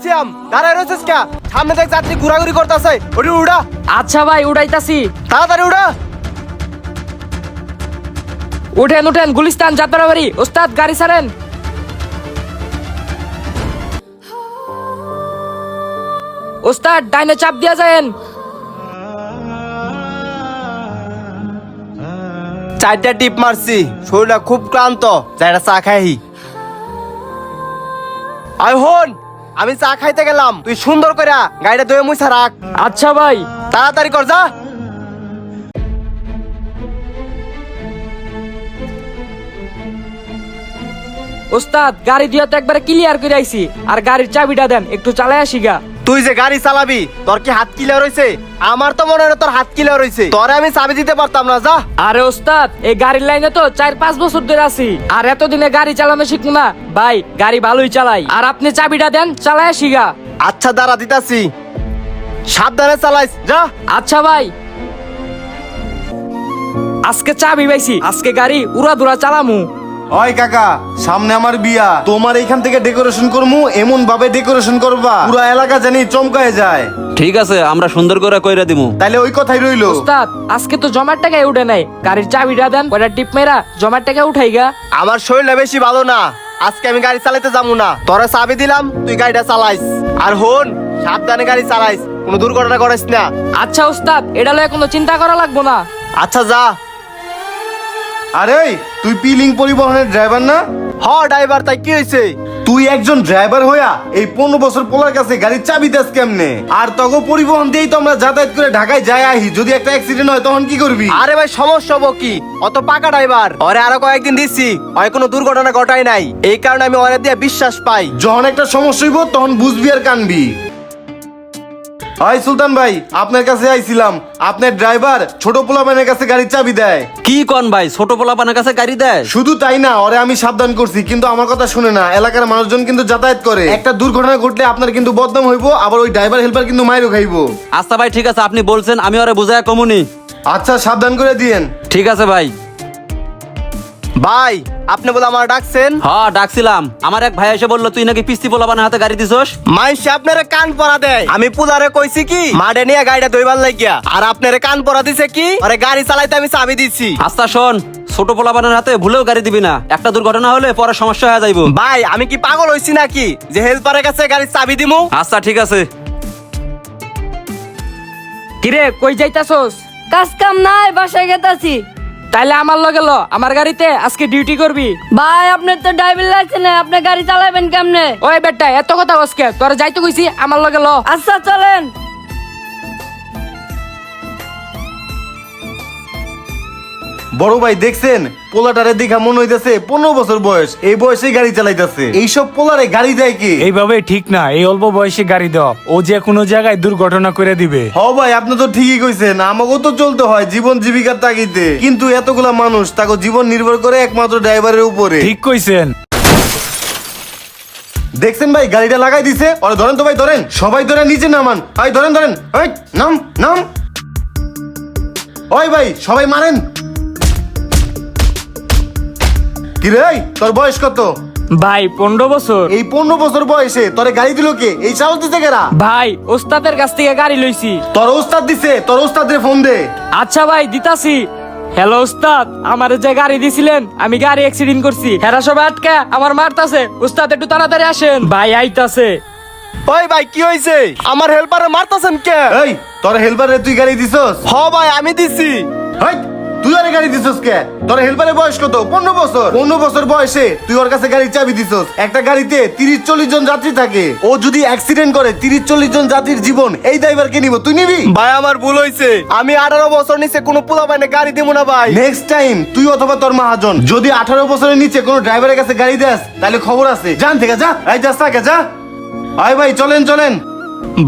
শ্যাম দাঁড়ায় রয়েছিস কে? সামনে দেখ যাত্রী ঘোরাঘুরি করতেছে, ওটি উড়া। আচ্ছা ভাই উড়াইতাছি। তাড়াতাড়ি উড়া। উঠেন উঠেন, গুলিস্তান যাত্রাবাড়ি। ওস্তাদ গাড়ি ছাড়েন। ওস্তাদ ডাইনে চাপ দিয়া যায়েন। চারটা টিপ মারছি, শরীরটা খুব ক্লান্ত, যাইটা চা খাই। আই হন, আমি চা খাইতে গেলাম, তুই সুন্দর করে গাড়িটা ধুয়ে মুছা রাখ। আচ্ছা ভাই। তাড়াতাড়ি কর যা। ওস্তাদ গাড়ি দিয়া তো একবারে ক্লিয়ার করে আইছি, আর গাড়ির চাবিটা দেন, একটু চালাই আসি গা। তুই যে গাড়ি চালাবি, তোর কি হাত কিলা রয়েছে? আমার তো মনে হয় তোর হাত কিলা রয়েছে, তোরে আমি চাবি দিতে পারতাম না, যা। আরে ওস্তাদ এই গাড়ির লাইনে তো 4-5 বছর ধরে আছি, আর এতদিনে গাড়ি চালানো শিখবো না ভাই? গাড়ি ভালোই চালাই, আর আপনি চাবিটা দেন, চালাই আসি গা। আচ্ছা দাঁড়া দিতাছি, সাবধানে চালাইস, যা। আচ্ছা ভাই। আজকে চাবি পাইছি, আজকে গাড়ি উড়া দুরা চালামু। ওই কাকা, সামনে আমার বিয়া, তোমার এখান থেকে ডেকোরেশন করমু, এমন ভাবে ডেকোরেশন করবা পুরো এলাকা জানি চমকায় যায়। ঠিক আছে, আমরা সুন্দর করে কইরা দিমু। তাইলে ওই কথাই রইলো। ওস্তাদ আজকে তো জমার টাকায় উঠে নাই, গাড়ির চাবিটা দেন, কয়টা টিপ মেরা জমার টাকা উঠাই গা। আমার শরীরটা বেশি ভালো না, আজকে আমি গাড়ি চালাতে যাবো না। তোরা চাবি দিলাম, তুই গাড়িটা চালাইস, আর হন সাবধানে গাড়ি চালাইস, কোনো দুর্ঘটনা করিস না। আচ্ছা ওস্তাদ, এটা লয়ে কোনো চিন্তা করা লাগবো না। আচ্ছা যা। আরে তুই পিলিং পরিবহনের ড্রাইভার না? হ ড্রাইভার, তাই কি হয়েছে? তুই একজন ড্রাইভার হইয়া এই 15 বছর পোলার কাছে গাড়ির চাবি দেস কেমনে? আর তখন পরিবহন দিয়েই তো আমরা যাতায়াত করে ঢাকায় যাই আহি, যদি একটা অ্যাক্সিডেন্ট হয় তখন কি করবি? আরে ভাই সমস্যা হবো কি, অত পাকা ড্রাইভার, ওরে আরো কয়েকদিন দিচ্ছি, ওই কোনো দুর্ঘটনা ঘটাই নাই, এই কারণে আমি ওরে দিয়ে বিশ্বাস পাই। যখন একটা সমস্যা হইব তখন বুঝবি আর কানবি। হাই সুলতান ভাই, আপনার কাছে আইছিলাম। আপনার ড্রাইভার ছোট পোলাপানের কাছে গাড়ির চাবি দেয়। কি কন ভাই, ছোট পোলাপানের কাছে গাড়ি দেয়? শুধু তাই না, ওরে আমি সাবধান করছি, কিন্তু আমার কথা শুনে না। এলাকার মানুষজন কিন্তু যাতায়াত করে, একটা দুর্ঘটনা ঘটলে আপনার কিন্তু বদনাম হইব, আবার ওই ড্রাইভার হেল্পার কিন্তু মাইরও খাইবো। আচ্ছা ভাই ঠিক আছে, আপনি বলছেন, আমি ওরে বুঝায় কমুনি। আচ্ছা সাবধান করে দিয়েন। ঠিক আছে ভাই। ভাই আপনি বলে আমার ডাকছেন? হ্যাঁ ডাকছিলাম, আমার এক ভাই এসে বললো তুই নাকি পিস্তি পোলাপানের হাতে গাড়ি দিছস। মাইসে আপনারে কান পরা দেয়, আমি পুলারে কইছি কি মাঠে নিয়ে গাড়িটা ধুইবার লাগিয়া, আর আপনারে কান পরা দিছে কি আরে গাড়ি চালাইতে আমি চাবি দিছি। আচ্ছা শোন, ছোট পোলাপানের হাতে ভুলেও গাড়ি দিবি না, একটা দুর্ঘটনা হলে পরে সমস্যা হয়ে যাইবো। ভাই আমি কি পাগল হইছি নাকি যে হেল্পারের কাছে গাড়ির চাবি দিমু? আচ্ছা ঠিক আছে। কিরে কই যাইতাছস? কাজ কাম নাই, বাসায় গেতাছি। তাইলে আমার লগে ল, আমার গাড়িতে আজকে ডিউটি করবি। ভাই আপনার তো ড্রাইভিং লাইসেন্স নাই, আপনি গাড়ি চালাবেন কেমনে? ওই বেটা এত কথা বসকে, তোরা যাইতে কইছি, আমার লগে ল। আচ্ছা চলেন। বড় ভাই দেখছেন, পোলাটারে দেখা মনে হইতেছে 15 বছর বয়স, এই বয়সে গাড়ি চালাইতেছে। এইসব পোলারে গাড়ি দেয় কি? এইভাবে ঠিক না, এই অল্প বয়সে গাড়ি দেওয়া, ও যে কোনো জায়গায় দুর্ঘটনা করে দিবে। হ ভাই, আপনি তো ঠিকই কইছেন, আমাকেও তো চলতে হয় জীবন জীবিকার তাগিদে, কিন্তু এতগুলা মানুষ তাকে জীবন নির্ভর করে একমাত্র ড্রাইভারের উপরে। ঠিক কইছেন। দেখছেন ভাই, গাড়িটা লাগাই দিছে। ওরে ধরেন তো ভাই, ধরেন, সবাই ধরে নিচে নামান। ভাই ধরেন ধরেন, ওই নাম নাম। ওই ভাই সবাই মারেন। কি রে, তোর বয়স কত? ভাই 15 বছর। এই 15 বছর বয়সে তোরে গাড়ি দিল কে? এই সাহস দিতে কেরা? ভাই ওস্তাদের কাছ থেকে গাড়ি লইছি। তোর ওস্তাদ দিছে, তোর ওস্তাদের ফোন দে। আচ্ছা ভাই দিতাছি। হ্যালো ওস্তাদ, আমার যে গাড়ি দিছিলেন, আমি গাড়ি অ্যাক্সিডেন্ট করছি, হেরা সব আটকা আমার মারতাছে, ওস্তাদ একটু তাড়াতাড়ি আসেন। ভাই আইতাছে। ওই ভাই কি হইছে? আমার হেল্পারে মারতাছেন কে? এই তোর হেল্পারে তুই গাড়ি দিছস? হ ভাই আমি দিছি। হেই, তুই আরে গাড়ি দিছস কে? তোর হেল্পারের বয়স কত? 15 বছর। 15 বছর বয়সে তুই ওর কাছে গাড়ির চাবি দিছস। একটা গাড়িতে 30-40 জন যাত্রী থাকে, ও যদি অ্যাক্সিডেন্ট করে 30-40 জন যাত্রীর জীবন এই ড্রাইভার কে নিব? তুই নিবি? ভাই আমার ভুল হইছে, আমি 18 বছর নিচে কোনো পোলা বাইনে গাড়ি দিব না ভাই। নেক্সট টাইম তুই অথবা তোর মহাজন যদি 18 বছরের নিচে কোনো ড্রাইভারের কাছে গাড়ি দেস, তাহলে খবর আছে, জান থেকে যা। এই যাস থাকে যা। আয় ভাই চলেন চলেন।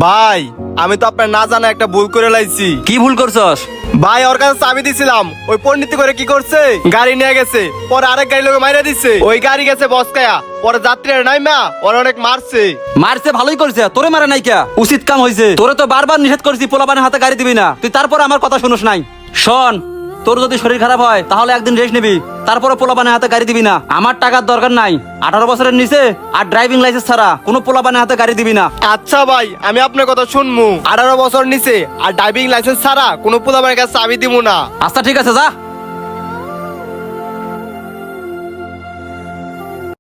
ভাই আমি তো আপনার না জানা একটা ভুল করে লাইছি। কি ভুল করছস? ভাই ওর কাছে চাবি দিছিলাম, ওই পণ্ডিত করে কি করছে গাড়ি নিয়ে গেছে, পরে আরেক গাড়ি লোকে মাইরা দিচ্ছে, ওই গাড়ি গেছে বসকায়া, পরে যাত্রীরা নাইমা ওরা অনেক মারছে। মারছে ভালোই করছে, তোরে মারে নাই কে? উচিত কাম হইছে। তোরে তো বারবার নিষেধ করছি পোলাপানের হাতে গাড়ি দিবি না, তুই তারপর আমার কথা শুনোস নাই। শোন, তোর যদি শরীর খারাপ হয় তাহলে একদিন রেস্ট নিবি, তারপরে পোলাপানের হাতে গাড়ি দিবি না। আমার টাকার দরকার নাই, 18 বছরের নিচে আর ড্রাইভিং লাইসেন্স ছাড়া কোনো পোলাপানের হাতে গাড়ি দিবি না। আচ্ছা ভাই, আমি আপনার কথা শুনমু। 18 বছর নিচে আর ড্রাইভিং লাইসেন্স ছাড়া কোনো পোলাপানের কাছে চাবি দিব না। আচ্ছা ঠিক আছে, যা।